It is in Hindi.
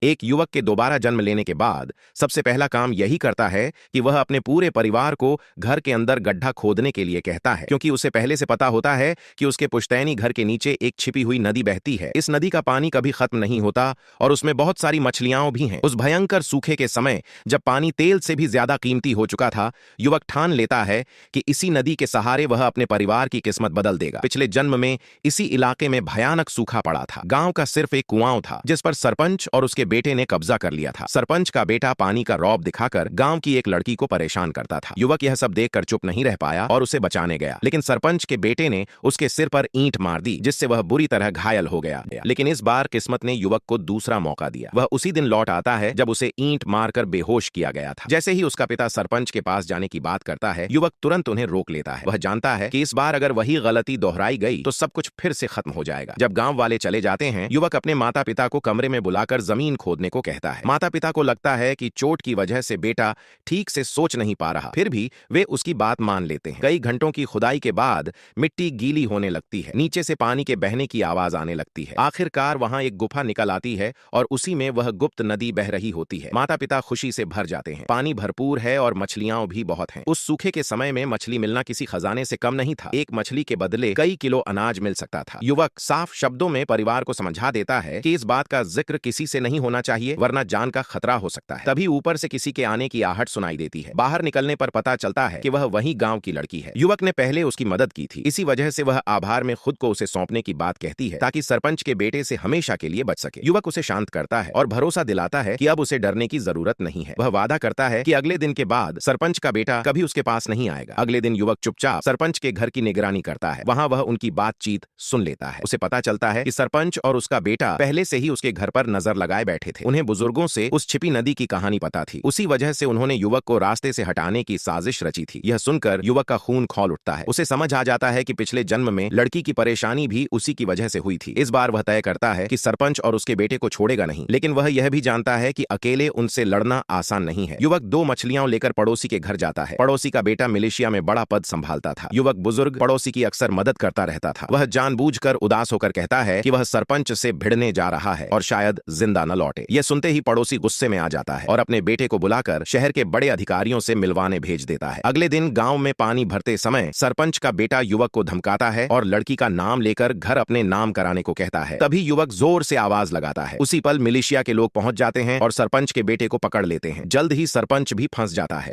एक युवक के दोबारा जन्म लेने के बाद सबसे पहला काम यही करता है कि वह अपने पूरे परिवार को घर के अंदर गड्ढा खोदने के लिए कहता है, क्योंकि उसे पहले से पता होता है कि उसके पुश्तैनी घर के नीचे एक छिपी हुई नदी बहती है। इस नदी का पानी कभी खत्म नहीं होता और उसमें बहुत सारी मछलियां भी हैं। उस भयंकर सूखे के समय जब पानी तेल से भी ज्यादा कीमती हो चुका था, युवक ठान लेता है कि इसी नदी के सहारे वह अपने परिवार की किस्मत बदल देगा। पिछले जन्म में इसी इलाके में भयानक सूखा पड़ा था। गांव का सिर्फ एक कुआं था जिस पर सरपंच और उसके बेटे ने कब्जा कर लिया था। सरपंच का बेटा पानी का रौब दिखाकर गांव की एक लड़की को परेशान करता था। युवक यह सब देखकर चुप नहीं रह पाया और उसे बचाने गया, लेकिन सरपंच के बेटे ने उसके सिर पर ईंट मार दी, जिससे वह बुरी तरह घायल हो गया। लेकिन इस बार किस्मत ने युवक को दूसरा मौका दिया। वह उसी दिन लौट आता है जब उसे ईंट मारकर बेहोश किया गया था। जैसे ही उसका पिता सरपंच के पास जाने की बात करता है, युवक तुरंत उन्हें रोक लेता है। वह जानता है कि इस बार अगर वही गलती दोहराई गई तो सब कुछ फिर से खत्म हो जाएगा। जब गांव वाले चले जाते हैं, युवक अपने माता पिता को कमरे में बुलाकर जमीन खोदने को कहता है। माता पिता को लगता है कि चोट की वजह से बेटा ठीक से सोच नहीं पा रहा, फिर भी वे उसकी बात मान लेते हैं। कई घंटों की खुदाई के बाद मिट्टी गीली होने लगती है, नीचे से पानी के बहने की आवाज आने लगती है। आखिरकार वहां एक गुफा निकल आती है और उसी में वह गुप्त नदी बह रही होती है। माता पिता खुशी से भर जाते हैं। पानी भरपूर है और मछलियां भी बहुत हैं। उस सूखे के समय में मछली मिलना किसी खजाने से कम नहीं था। एक मछली के बदले कई किलो अनाज मिल सकता था। युवक साफ शब्दों में परिवार को समझा देता है कि इस बात का जिक्र किसी से नहीं होना चाहिए, वरना जान का खतरा हो सकता है। तभी ऊपर से किसी के आने की आहट सुनाई देती है। बाहर निकलने पर पता चलता है कि वह वही गांव की लड़की है। युवक ने पहले उसकी मदद की थी, इसी वजह से वह आभार में खुद को उसे सौंपने की बात कहती है ताकि सरपंच के बेटे से हमेशा के लिए बच सके। युवक उसे शांत करता है और भरोसा दिलाता है कि अब उसे डरने की जरूरत नहीं है। वह वादा करता है कि अगले दिन के बाद सरपंच का बेटा कभी उसके पास नहीं आएगा। अगले दिन युवक चुपचाप सरपंच के घर की निगरानी करता है। वहां वह उनकी बातचीत सुन लेता है। उसे पता चलता है कि सरपंच और उसका बेटा पहले से ही उसके घर पर नजर लगाए बैठे थे। उन्हें बुजुर्गों से उस छिपी नदी की कहानी पता थी। उसी वजह से उन्होंने युवक को रास्ते से हटाने की साजिश रची थी। यह सुनकर युवक का खून खौल उठता है। उसे समझ आ जाता है कि पिछले जन्म में लड़की की परेशानी भी उसी की वजह से हुई थी। इस बार वह तय करता है कि सरपंच और उसके बेटे को छोड़ेगा नहीं, लेकिन वह यह भी जानता है कि अकेले उनसे लड़ना आसान नहीं है। युवक 2 मछलियां लेकर पड़ोसी के घर जाता है। पड़ोसी का बेटा मिलिशिया में बड़ा पद संभालता था। युवक बुजुर्ग पड़ोसी की अक्सर मदद करता रहता था। वह जानबूझकर उदास होकर कहता है कि वह सरपंच से भिड़ने जा रहा है और शायद जिंदा न लौटे। यह सुनते ही पड़ोसी गुस्से में आ जाता है और अपने बेटे को बुलाकर शहर के बड़े अधिकारियों से मिलवाने भेज देता है। अगले दिन गांव में पानी भरते समय सरपंच का बेटा युवक को धमकाता है और लड़की का नाम लेकर घर अपने नाम कराने को कहता है। तभी युवक जोर से आवाज लगाता है। उसी पल मिलिशिया के लोग पहुंच जाते हैं और सरपंच के बेटे को पकड़ लेते हैं। जल्द ही सरपंच भी फंस जाता है।